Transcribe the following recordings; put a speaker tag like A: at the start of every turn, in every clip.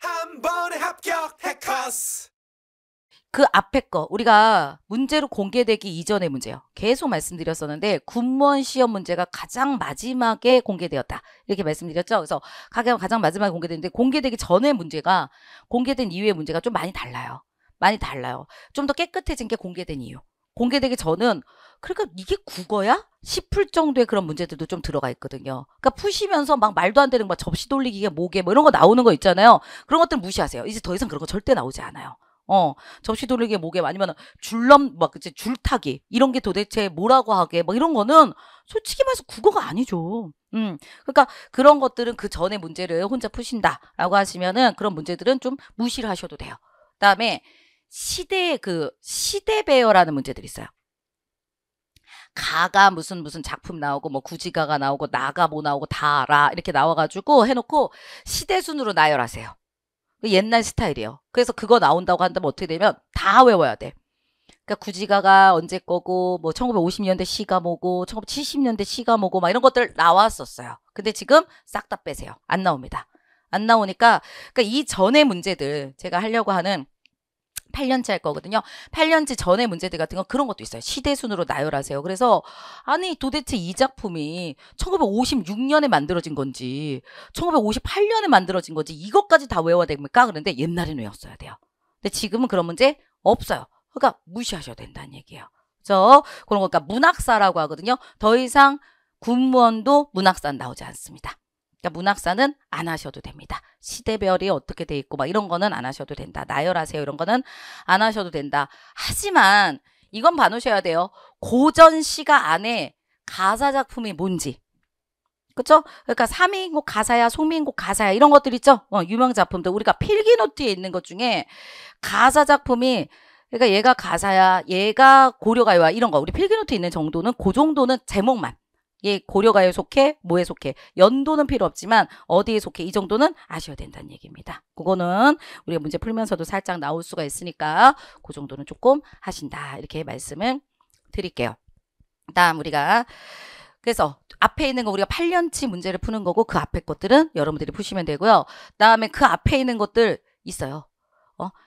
A: 한 번에 합격 해커스.
B: 그 앞에 거 우리가 문제로 공개되기 이전의 문제요. 계속 말씀드렸었는데 군무원 시험 문제가 가장 마지막에 공개되었다. 이렇게 말씀드렸죠. 그래서 가장 마지막에 공개되는데 공개되기 전의 문제가 공개된 이후의 문제가 좀 많이 달라요. 많이 달라요. 좀 더 깨끗해진 게 공개된 이유. 공개되기 전은 그러니까 이게 국어야? 싶을 정도의 그런 문제들도 좀 들어가 있거든요. 그러니까 푸시면서 막 말도 안 되는 막 접시 돌리기가 뭐게 뭐 이런 거 나오는 거 있잖아요. 그런 것들 무시하세요. 이제 더 이상 그런 거 절대 나오지 않아요. 접시 돌리기 뭐게 아니면 막 이제 줄타기 이런 게 도대체 뭐라고 하게 뭐 이런 거는 솔직히 말해서 국어가 아니죠. 그러니까 그런 것들은 그 전에 문제를 혼자 푸신다라고 하시면은 그런 문제들은 좀 무시를 하셔도 돼요. 그다음에 시대배열라는 문제들이 있어요. 가가 무슨 작품 나오고 뭐 구지가가 나오고 나가 뭐 나오고 다라 이렇게 나와가지고 해놓고 시대순으로 나열하세요. 옛날 스타일이에요. 그래서 그거 나온다고 한다면 어떻게 되면 다 외워야 돼. 그러니까 구지가가 언제 거고 뭐 1950년대 시가 뭐고 1970년대 시가 뭐고 막 이런 것들 나왔었어요. 근데 지금 싹 다 빼세요. 안 나옵니다. 안 나오니까 그러니까 이 전의 문제들 제가 하려고 하는 8년치 할 거거든요. 8년치 전의 문제들 같은 거 그런 것도 있어요. 시대순으로 나열하세요. 그래서 아니 도대체 이 작품이 1956년에 만들어진 건지 1958년에 만들어진 건지 이것까지 다 외워야 됩니까? 그런데 옛날에는 외웠어야 돼요. 근데 지금은 그런 문제 없어요. 그러니까 무시하셔야 된다는 얘기예요. 그래서 그런 거 그러니까 문학사라고 하거든요. 더 이상 군무원도 문학사는 나오지 않습니다. 그러니까 문학사는 안 하셔도 됩니다. 시대별이 어떻게 돼 있고 막 이런 거는 안 하셔도 된다. 나열하세요. 이런 거는 안 하셔도 된다. 하지만 이건 봐놓으셔야 돼요. 고전 시가 안에 가사 작품이 뭔지. 그쵸? 그러니까 삼인곡 가사야, 송민곡 가사야 이런 것들 있죠? 유명 작품들 우리가 필기노트에 있는 것 중에 가사 작품이 그러니까 얘가 가사야, 얘가 고려가요야 이런 거 우리 필기노트에 있는 정도는 그 정도는 제목만 얘 고려가요에 속해? 뭐에 속해? 연도는 필요 없지만 어디에 속해? 이 정도는 아셔야 된다는 얘기입니다. 그거는 우리가 문제 풀면서도 살짝 나올 수가 있으니까 그 정도는 조금 하신다. 이렇게 말씀을 드릴게요. 다음 우리가 그래서 앞에 있는 거 우리가 8년치 문제를 푸는 거고 그 앞에 것들은 여러분들이 푸시면 되고요. 다음에 그 앞에 있는 것들 있어요.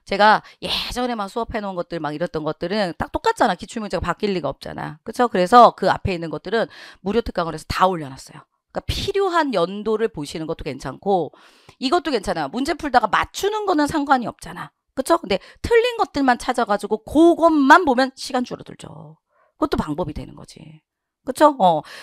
B: 제가 예전에 막 수업해 놓은 것들 막 이랬던 것들은 딱 똑같잖아. 기출문제가 바뀔 리가 없잖아. 그렇죠? 그래서 그 앞에 있는 것들은 무료 특강을 해서 다 올려놨어요. 그러니까 필요한 연도를 보시는 것도 괜찮고 이것도 괜찮아요. 문제 풀다가 맞추는 거는 상관이 없잖아. 그렇죠? 근데 틀린 것들만 찾아가지고 그것만 보면 시간 줄어들죠. 그것도 방법이 되는 거지. 그쵸?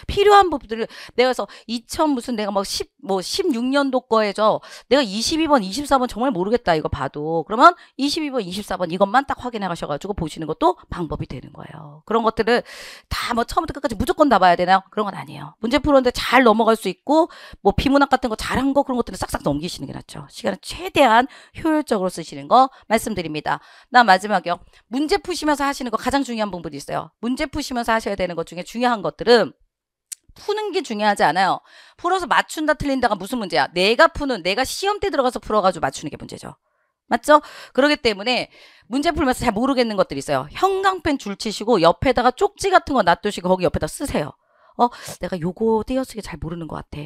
B: 필요한 부분들을 내가 그래서 2000 무슨 내가 막 16년도 거에죠. 내가 22번, 24번 정말 모르겠다 이거 봐도 그러면 22번, 24번 이것만 딱 확인해 가셔가지고 보시는 것도 방법이 되는 거예요. 그런 것들을 다 뭐 처음부터 끝까지 무조건 다 봐야 되나요? 그런 건 아니에요. 문제 풀었는데 잘 넘어갈 수 있고 뭐 비문학 같은 거 잘한 거 그런 것들은 싹싹 넘기시는 게 낫죠. 시간을 최대한 효율적으로 쓰시는 거 말씀드립니다. 나 마지막이요. 문제 푸시면서 하시는 거 가장 중요한 부분이 있어요. 문제 푸시면서 하셔야 되는 것 중에 중요한 것들은 푸는 게 중요하지 않아요. 풀어서 맞춘다 틀린다가 무슨 문제야. 내가 시험 때 들어가서 풀어가지고 맞추는 게 문제죠. 맞죠? 그렇기 때문에 문제 풀면서 잘 모르겠는 것들이 있어요. 형광펜 줄 치시고 옆에다가 쪽지 같은 거 놔두시고 거기 옆에다 쓰세요. 내가 요거 띄어쓰기 잘 모르는 것 같아.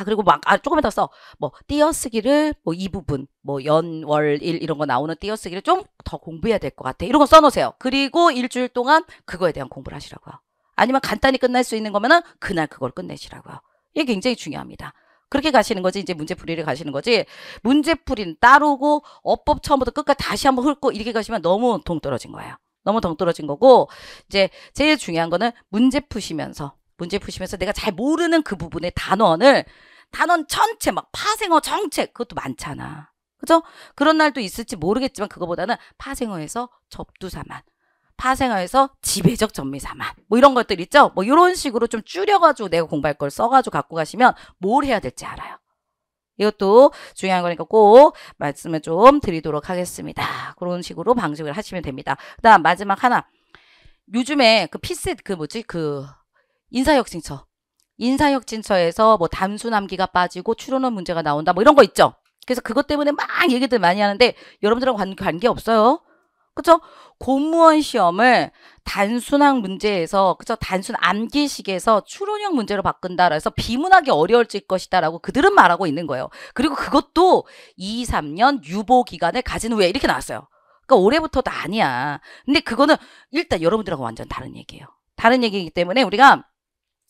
B: 그리고 막, 조금만 더 써. 뭐, 띄어쓰기를, 뭐, 이 부분, 뭐, 연, 월, 일, 이런 거 나오는 띄어쓰기를 좀 더 공부해야 될 것 같아. 이런 거 써놓으세요. 그리고 일주일 동안 그거에 대한 공부를 하시라고요. 아니면 간단히 끝날 수 있는 거면은 그날 그걸 끝내시라고요. 이게 굉장히 중요합니다. 그렇게 가시는 거지. 이제 문제풀이를 가시는 거지. 문제풀이는 따르고 어법 처음부터 끝까지 다시 한번 훑고 이렇게 가시면 너무 동떨어진 거예요. 너무 동떨어진 거고 이제 제일 중요한 거는 문제 푸시면서 내가 잘 모르는 그 부분의 단원 전체 막 파생어 정책 그것도 많잖아. 그죠? 그런 날도 있을지 모르겠지만 그거보다는 파생어에서 접두사만 파생어에서 지배적 전미사만 뭐 이런 것들 있죠? 뭐 이런 식으로 좀 줄여가지고 내가 공부할 걸 써가지고 갖고 가시면 뭘 해야 될지 알아요. 이것도 중요한 거니까 꼭 말씀을 좀 드리도록 하겠습니다. 그런 식으로 방식을 하시면 됩니다. 그 다음 마지막 하나. 요즘에 그 피셋 인사혁신처에서 뭐 단순암기가 빠지고 추론원 문제가 나온다 뭐 이런 거 있죠. 그래서 그것 때문에 막 얘기들 많이 하는데 여러분들하고 관계 없어요. 그죠? 공무원 시험을 단순한 문제에서, 그죠? 단순 암기식에서 추론형 문제로 바꾼다. 그래서 비문학이 어려울질 것이다. 라고 그들은 말하고 있는 거예요. 그리고 그것도 2, 3년 유보 기간을 가진 후에 이렇게 나왔어요. 그러니까 올해부터도 아니야. 근데 그거는 일단 여러분들하고 완전 다른 얘기예요. 다른 얘기이기 때문에 우리가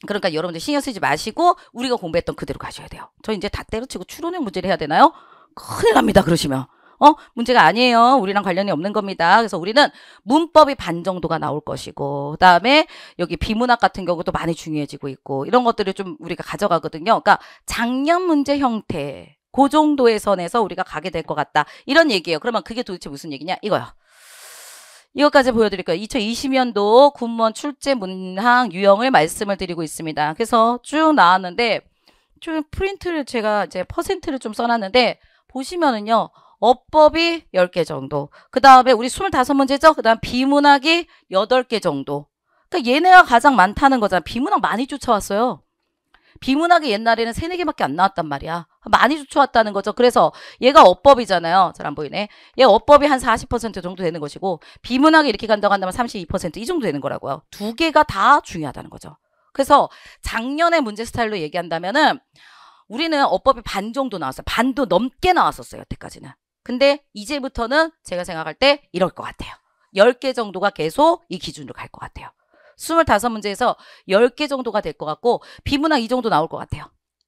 B: 그러니까 여러분들 신경 쓰지 마시고 우리가 공부했던 그대로 가셔야 돼요. 저 이제 다 때려치고 추론형 문제를 해야 되나요? 큰일 납니다. 그러시면. 문제가 아니에요. 우리랑 관련이 없는 겁니다. 그래서 우리는 문법이 반 정도가 나올 것이고, 그 다음에 여기 비문학 같은 경우도 많이 중요해지고 있고, 이런 것들을 좀 우리가 가져가거든요. 그러니까 작년 문제 형태, 그 정도의 선에서 우리가 가게 될 것 같다. 이런 얘기예요. 그러면 그게 도대체 무슨 얘기냐? 이거요. 이것까지 보여드릴게요. 2020년도 군무원 출제 문항 유형을 말씀을 드리고 있습니다. 그래서 쭉 나왔는데, 좀 프린트를 제가 이제 퍼센트를 좀 써놨는데, 보시면은요, 어법이 10개 정도. 그 다음에 우리 25문제죠? 그 다음 비문학이 8개 정도. 그러니까 얘네가 가장 많다는 거잖아. 비문학 많이 쫓아왔어요. 비문학이 옛날에는 3, 4개밖에 안 나왔단 말이야. 많이 쫓아왔다는 거죠. 그래서 얘가 어법이잖아요. 잘 안 보이네. 얘 어법이 한 40% 정도 되는 것이고 비문학이 이렇게 간다고 한다면 32% 이 정도 되는 거라고요. 두 개가 다 중요하다는 거죠. 그래서 작년의 문제 스타일로 얘기한다면은 우리는 어법이 반 정도 나왔어요. 반도 넘게 나왔었어요. 여태까지는. 근데 이제부터는 제가 생각할 때 이럴 것 같아요. 10개 정도가 계속 이 기준으로 갈 것 같아요. 25문제에서 10개 정도가 될 것 같고 비문학 이 정도 나올 것 같아요.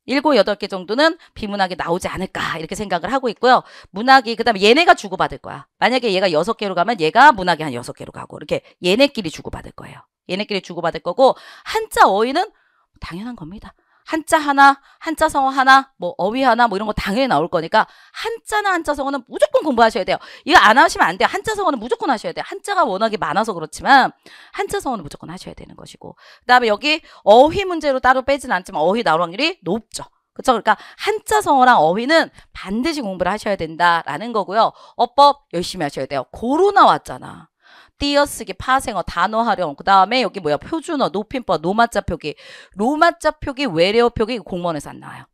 B: 7, 8개 정도는 비문학이 나오지 않을까 이렇게 생각을 하고 있고요. 문학이 그다음에 얘네가 주고받을 거야. 만약에 얘가 6개로 가면 얘가 문학이 한 6개로 가고 이렇게 얘네끼리 주고받을 거예요. 얘네끼리 주고받을 거고 한자 어휘는 당연한 겁니다. 한자 하나, 한자 성어 하나, 뭐 어휘 하나 뭐 이런 거 당연히 나올 거니까 한자나 한자 성어는 무조건 공부하셔야 돼요. 이거 안 하시면 안 돼요. 한자 성어는 무조건 하셔야 돼요. 한자가 워낙에 많아서 그렇지만 한자 성어는 무조건 하셔야 되는 것이고 그다음에 여기 어휘 문제로 따로 빼진 않지만 어휘 나올 확률이 높죠. 그렇죠? 그러니까 한자 성어랑 어휘는 반드시 공부를 하셔야 된다라는 거고요. 어법 열심히 하셔야 돼요. 고로 나왔잖아. 띄어쓰기, 파생어, 단어 활용, 그 다음에 여기 뭐야 표준어, 높임법, 로마자 표기, 로마자 표기, 외래어 표기 공무원에서 안 나와요.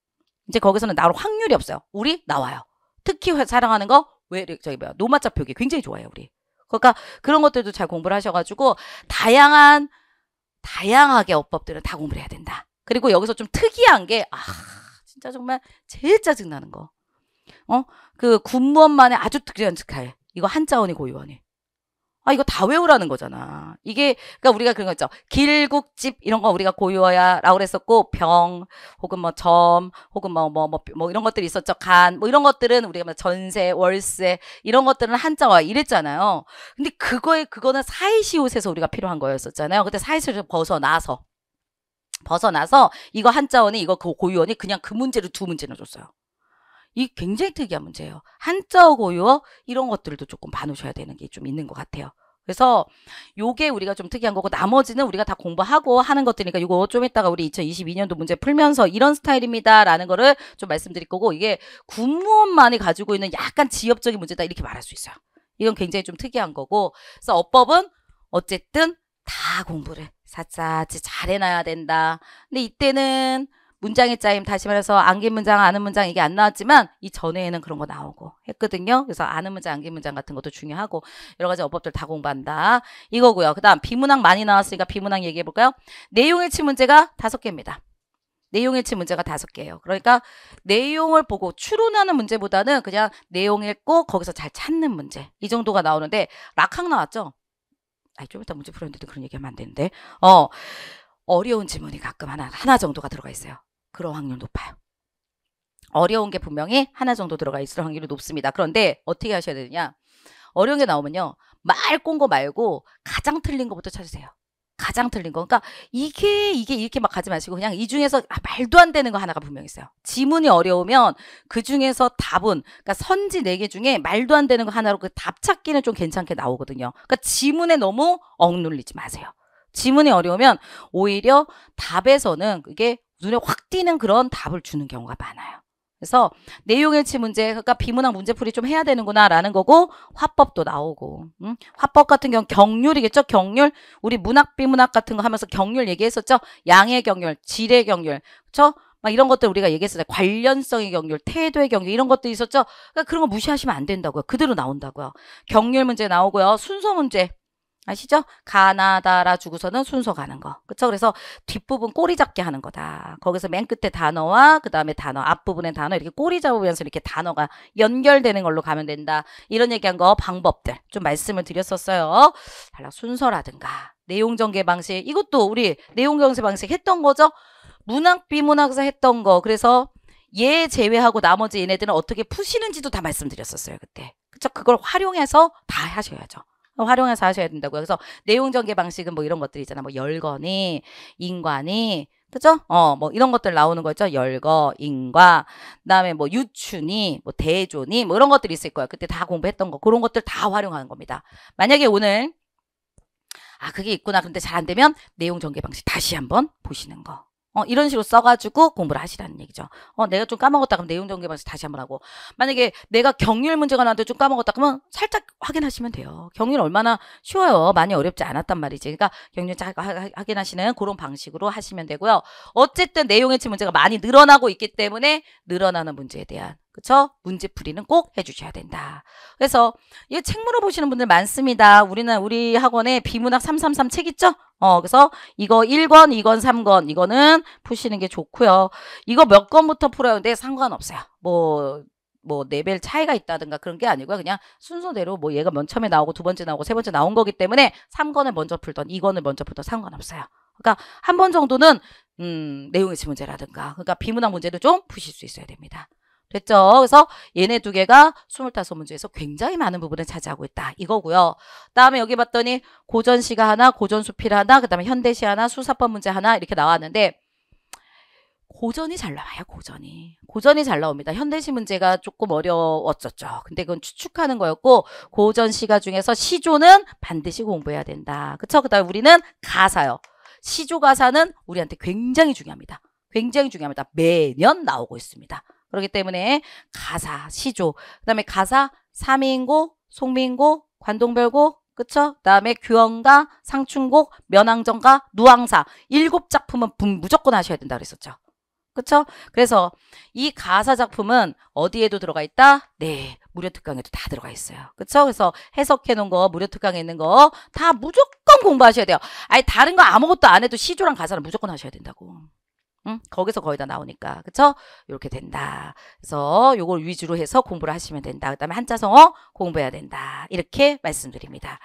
B: 이제 거기서는 나올 확률이 없어요. 우리 나와요. 특히 사랑하는 거 저기 뭐야 로마자 표기 굉장히 좋아해요 우리. 그러니까 그런 것들도 잘 공부를 하셔가지고 다양하게 어법들은 다 공부를 해야 된다. 그리고 여기서 좀 특이한 게 진짜 정말 제일 짜증나는 거. 그 군무원만의 아주 특이한 스타일. 이거 한자원이 고유원이. 이거 다 외우라는 거잖아. 이게, 그러니까 우리가 그런 거 있죠. 길국집, 이런 거 우리가 고유어야, 라고 그랬었고, 병, 혹은 뭐 점, 혹은 뭐 이런 것들이 있었죠. 간, 뭐 이런 것들은 우리가 뭐 전세, 월세, 이런 것들은 한자와 이랬잖아요. 근데 그거는 사이시옷에서 우리가 필요한 거였었잖아요. 근데 사이시옷에서 벗어나서, 이거 한자원이, 이거 고유원이 그냥 그 문제를 2문제나 줬어요. 이 굉장히 특이한 문제예요. 한자어 고유어 이런 것들도 조금 봐놓으셔야 되는 게 좀 있는 것 같아요. 그래서 요게 우리가 좀 특이한 거고 나머지는 우리가 다 공부하고 하는 것들이니까 이거 좀 이따가 우리 2022년도 문제 풀면서 이런 스타일입니다 라는 거를 좀 말씀드릴 거고 이게 군무원만이 가지고 있는 약간 지엽적인 문제다 이렇게 말할 수 있어요. 이건 굉장히 좀 특이한 거고 그래서 어법은 어쨌든 다 공부를 샅샅이 잘 해놔야 된다. 근데 이때는 문장의 짜임 다시 말해서 안긴 문장, 아는 문장 이게 안 나왔지만 이 전에는 그런 거 나오고 했거든요. 그래서 아는 문장, 안긴 문장 같은 것도 중요하고 여러 가지 어법들 다 공부한다. 이거고요. 그 다음 비문학 많이 나왔으니까 비문학 얘기해 볼까요? 내용일치 문제가 5개입니다. 내용일치 문제가 5개예요. 그러니까 내용을 보고 추론하는 문제보다는 그냥 내용 읽고 거기서 잘 찾는 문제 이 정도가 나오는데 락학 나왔죠? 좀 이따 문제 풀었는데도 그런 얘기하면 안 되는데 어려운 지문이 가끔 하나 정도가 들어가 있어요. 그런 확률 높아요. 어려운 게 분명히 하나 정도 들어가 있을 확률이 높습니다. 그런데 어떻게 하셔야 되느냐? 어려운 게 나오면요. 말 꼰 거 말고 가장 틀린 거부터 찾으세요. 가장 틀린 거. 그러니까 이게 이렇게 막 가지 마시고 그냥 이 중에서 말도 안 되는 거 하나가 분명히 있어요. 지문이 어려우면 그 중에서 답은 그러니까 선지 4개 중에 말도 안 되는 거 하나로 그 답 찾기는 좀 괜찮게 나오거든요. 그러니까 지문에 너무 억눌리지 마세요. 지문이 어려우면 오히려 답에서는 그게 눈에 확 띄는 그런 답을 주는 경우가 많아요. 그래서 내용일치 문제, 그러니까 비문학 문제풀이 좀 해야 되는구나 라는 거고 화법도 나오고 화법 같은 경우 경률이겠죠. 경률. 우리 문학 비문학 같은 거 하면서 경률 얘기했었죠. 양의 경률, 질의 경률. 그렇죠? 막 이런 것들 우리가 얘기했어요. 관련성의 경률, 태도의 경률 이런 것도 있었죠. 그러니까 그런 거 무시하시면 안 된다고요. 그대로 나온다고요. 경률 문제 나오고요. 순서 문제. 아시죠? 가나다라 주고서는 순서 가는 거. 그쵸? 그래서 뒷부분 꼬리 잡게 하는 거다. 거기서 맨 끝에 단어와 그 다음에 단어, 앞부분의 단어 이렇게 꼬리 잡으면서 이렇게 단어가 연결되는 걸로 가면 된다. 이런 얘기한 거 방법들 좀 말씀을 드렸었어요. 단락 순서라든가 내용 전개 방식 이것도 우리 내용 전개 방식 했던 거죠? 문학, 비문학에서 했던 거. 그래서 얘 제외하고 나머지 얘네들은 어떻게 푸시는지도 다 말씀드렸었어요. 그때. 그쵸? 그걸 활용해서 다 하셔야죠. 활용해서 하셔야 된다고요. 그래서 내용 전개 방식은 뭐 이런 것들 있잖아. 뭐 열거니, 인과니, 그죠? 뭐 이런 것들 나오는 거 있죠. 열거, 인과, 그다음에 뭐 유추니, 뭐 대조니, 뭐 이런 것들이 있을 거예요. 그때 다 공부했던 거. 그런 것들 다 활용하는 겁니다. 만약에 오늘 그게 있구나. 근데 잘 안 되면 내용 전개 방식 다시 한번 보시는 거. 이런 식으로 써가지고 공부를 하시라는 얘기죠. 내가 좀 까먹었다 그러면 내용 전개 방식 다시 한번 하고. 만약에 내가 경률 문제가 나한테 좀 까먹었다 그러면 살짝 확인하시면 돼요. 경률 얼마나 쉬워요. 많이 어렵지 않았단 말이지. 그러니까 경률 잘 확인하시는 그런 방식으로 하시면 되고요. 어쨌든 내용 해치 문제가 많이 늘어나고 있기 때문에 늘어나는 문제에 대한 그쵸? 문제풀이는 꼭 해주셔야 된다. 그래서 이 책 물어보시는 분들 많습니다. 우리 학원에 비문학 333 책 있죠? 그래서 이거 1권, 2권, 3권 이거는 푸시는 게 좋고요. 이거 몇 권부터 풀어요? 근데 상관없어요. 뭐 레벨 차이가 있다든가 그런 게 아니고요. 그냥 순서대로 뭐 얘가 맨 처음에 나오고 두 번째 나오고 세 번째 나온 거기 때문에 3권을 먼저 풀던 2권을 먼저 풀던 상관없어요. 그러니까 한 번 정도는 내용의치 문제라든가 그러니까 비문학 문제도 좀 푸실 수 있어야 됩니다. 됐죠? 그래서 얘네 두 개가 25문제에서 굉장히 많은 부분을 차지하고 있다. 이거고요. 다음에 여기 봤더니 고전시가 하나, 고전수필 하나, 그 다음에 현대시 하나, 수사법 문제 하나 이렇게 나왔는데 고전이 잘 나와요. 고전이 잘 나옵니다. 현대시 문제가 조금 어려웠었죠. 근데 그건 추측하는 거였고 고전시가 중에서 시조는 반드시 공부해야 된다. 그쵸? 그 다음에 우리는 가사요. 시조 가사는 우리한테 굉장히 중요합니다. 굉장히 중요합니다. 매년 나오고 있습니다. 그렇기 때문에 가사, 시조, 그 다음에 가사, 삼인곡, 송민곡, 관동별곡, 그쵸? 그 다음에 규언가, 상춘곡, 면왕정가, 누앙사 7작품은 무조건 하셔야 된다 그랬었죠. 그쵸? 그래서 이 가사 작품은 어디에도 들어가 있다? 네, 무료특강에도 다 들어가 있어요. 그쵸? 그래서 해석해 놓은 거, 무료특강에 있는 거 다 무조건 공부하셔야 돼요. 아니 다른 거 아무것도 안 해도 시조랑 가사는 무조건 하셔야 된다고. 거기서 거의 다 나오니까 그쵸? 이렇게 된다. 그래서 요걸 위주로 해서 공부를 하시면 된다. 그 다음에 한자성어 공부해야 된다. 이렇게 말씀드립니다.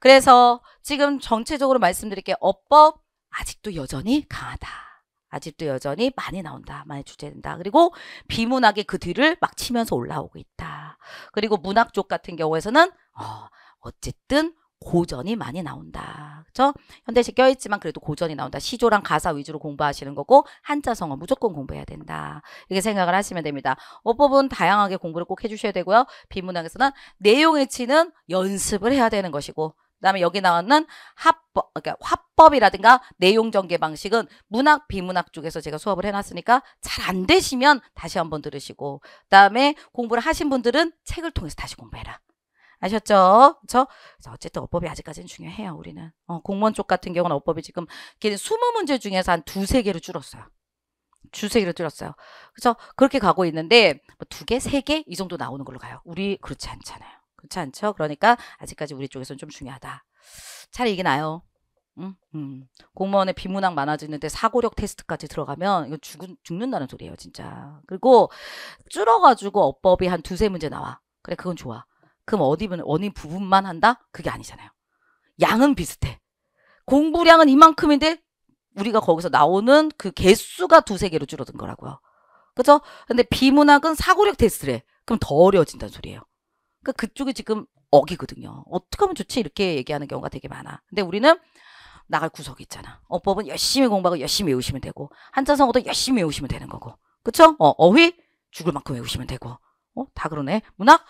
B: 그래서 지금 전체적으로 말씀드릴게요. 어법 아직도 여전히 강하다. 아직도 여전히 많이 나온다. 많이 출제된다. 그리고 비문학이 그 뒤를 막 치면서 올라오고 있다. 그리고 문학 쪽 같은 경우에서는 어쨌든 고전이 많이 나온다. 그쵸? 현대시 껴있지만 그래도 고전이 나온다. 시조랑 가사 위주로 공부하시는 거고 한자성어 무조건 공부해야 된다. 이렇게 생각을 하시면 됩니다. 어법은 다양하게 공부를 꼭 해주셔야 되고요. 비문학에서는 내용의치는 연습을 해야 되는 것이고 그 다음에 여기 나오는 합법, 그러니까 화법이라든가 내용 전개 방식은 문학, 비문학 쪽에서 제가 수업을 해놨으니까 잘 안 되시면 다시 한번 들으시고 그 다음에 공부를 하신 분들은 책을 통해서 다시 공부해라. 아셨죠? 그쵸? 그래서 어쨌든 어법이 아직까지는 중요해요, 우리는. 공무원 쪽 같은 경우는 어법이 지금 20문제 중에서 한 2~3개로 줄었어요. 2~3개로 줄었어요. 그쵸? 그렇게 가고 있는데, 뭐 2개, 3개? 이 정도 나오는 걸로 가요. 우리 그렇지 않잖아요. 그렇지 않죠? 그러니까 아직까지 우리 쪽에서는 좀 중요하다. 차라리 이게 나아요. 공무원의 비문학 많아지는데 사고력 테스트까지 들어가면 이거 죽는다는 소리예요, 진짜. 그리고 줄어가지고 어법이 한 2~3문제 나와. 그래, 그건 좋아. 그럼 어느 부분만 한다? 그게 아니잖아요. 양은 비슷해. 공부량은 이만큼인데 우리가 거기서 나오는 그 개수가 2~3개로 줄어든 거라고요. 그죠? 근데 비문학은 사고력 테스트를 해. 그럼 더 어려워진다는 소리예요. 그러니까 그쪽이 지금 어기거든요. 어떻게 하면 좋지? 이렇게 얘기하는 경우가 되게 많아. 근데 우리는 나갈 구석이 있잖아. 어법은 열심히 공부하고 열심히 외우시면 되고 한자성어도 열심히 외우시면 되는 거고. 그쵸? 어휘? 죽을 만큼 외우시면 되고. 다 그러네. 문학?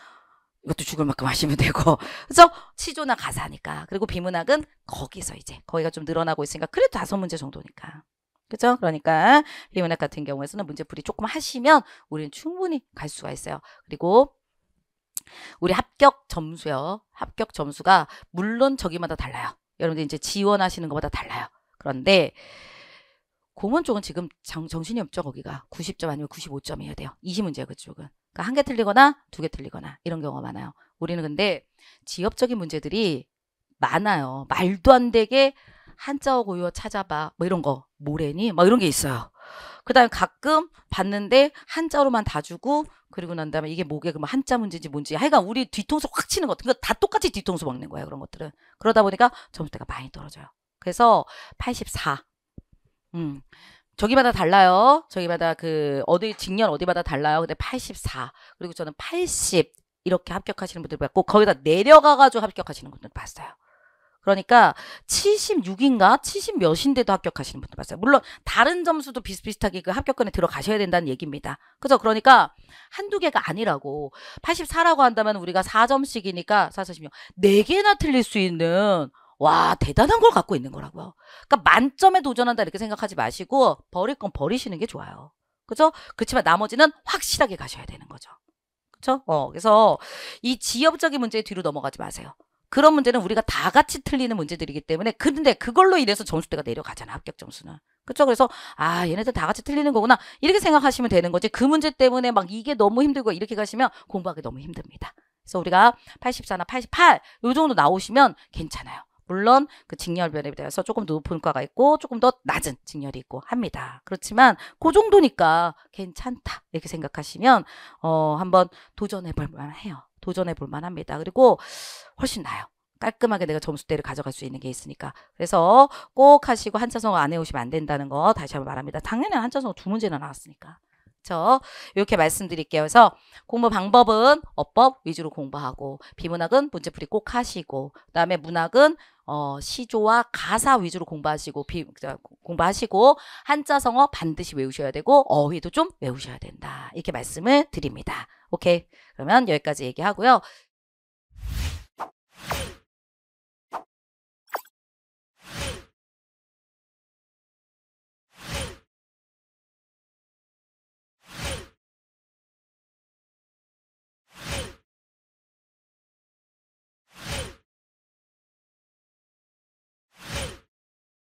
B: 이것도 죽을 만큼 하시면 되고. 그래서 시조나 가사니까. 그리고 비문학은 거기서 이제 거기가 좀 늘어나고 있으니까 그래도 5문제 정도니까. 그죠? 그러니까 비문학 같은 경우에서는 문제풀이 조금 하시면 우리는 충분히 갈 수가 있어요. 그리고 우리 합격 점수요. 합격 점수가 물론 저기마다 달라요. 여러분들 이제 지원하시는 것보다 달라요. 그런데 공원 쪽은 지금 정신이 없죠. 거기가 90점 아니면 95점이어야 돼요. 20문제예요. 그쪽은. 그러니까 한 개 틀리거나 두 개 틀리거나 이런 경우가 많아요. 우리는 근데 지엽적인 문제들이 많아요. 말도 안 되게 한자어 고유어 찾아봐. 뭐 이런 거. 뭐래니? 막 이런 게 있어요. 그 다음에 가끔 봤는데 한자어로만 다 주고 그리고 난 다음에 이게 뭐게 그러면 한자 문제인지 뭔지 하여간 우리 뒤통수 확 치는 것 같은 거 다 똑같이 뒤통수 먹는 거예요. 그런 것들은. 그러다 보니까 점수대가 많이 떨어져요. 그래서 84. 저기마다 달라요. 저기마다 어디 직렬 어디마다 달라요. 근데 84. 그리고 저는 80 이렇게 합격하시는 분들 봤고 거기다 내려가가지고 합격하시는 분들 봤어요. 그러니까 76인가 70 몇인데도 합격하시는 분들 봤어요. 물론 다른 점수도 비슷비슷하게 그 합격권에 들어가셔야 된다는 얘기입니다. 그죠? 그러니까 한두 개가 아니라고 84라고 한다면 우리가 4점씩이니까 4, 46 4개나 틀릴 수 있는 와 대단한 걸 갖고 있는 거라고요. 그러니까 만점에 도전한다 이렇게 생각하지 마시고 버릴 건 버리시는 게 좋아요. 그죠? 그렇지만 나머지는 확실하게 가셔야 되는 거죠. 그죠? 그래서 이 지엽적인 문제 뒤로 넘어가지 마세요. 그런 문제는 우리가 다 같이 틀리는 문제들이기 때문에 근데 그걸로 인해서 점수대가 내려가잖아. 합격 점수는. 그렇죠? 그래서 얘네들 다 같이 틀리는 거구나. 이렇게 생각하시면 되는 거지. 그 문제 때문에 막 이게 너무 힘들고 이렇게 가시면 공부하기 너무 힘듭니다. 그래서 우리가 84나 88 요 정도 나오시면 괜찮아요. 물론 그 직렬변에 대해서 조금 높은 과가 있고 조금 더 낮은 직렬이 있고 합니다. 그렇지만 그 정도니까 괜찮다 이렇게 생각하시면 한번 도전해 볼 만해요. 도전해 볼 만합니다. 그리고 훨씬 나아요. 깔끔하게 내가 점수대를 가져갈 수 있는 게 있으니까. 그래서 꼭 하시고 한자성어 안 해오시면 안 된다는 거 다시 한번 말합니다. 당연히 한자성어 2문제나 나왔으니까. 그렇죠? 이렇게 말씀드릴게요. 그래서 공부 방법은 어법 위주로 공부하고 비문학은 문제풀이 꼭 하시고 그다음에 문학은 시조와 가사 위주로 공부하시고 공부하시고 한자성어 반드시 외우셔야 되고 어휘도 좀 외우셔야 된다. 이렇게 말씀을 드립니다. 오케이. 그러면 여기까지 얘기하고요.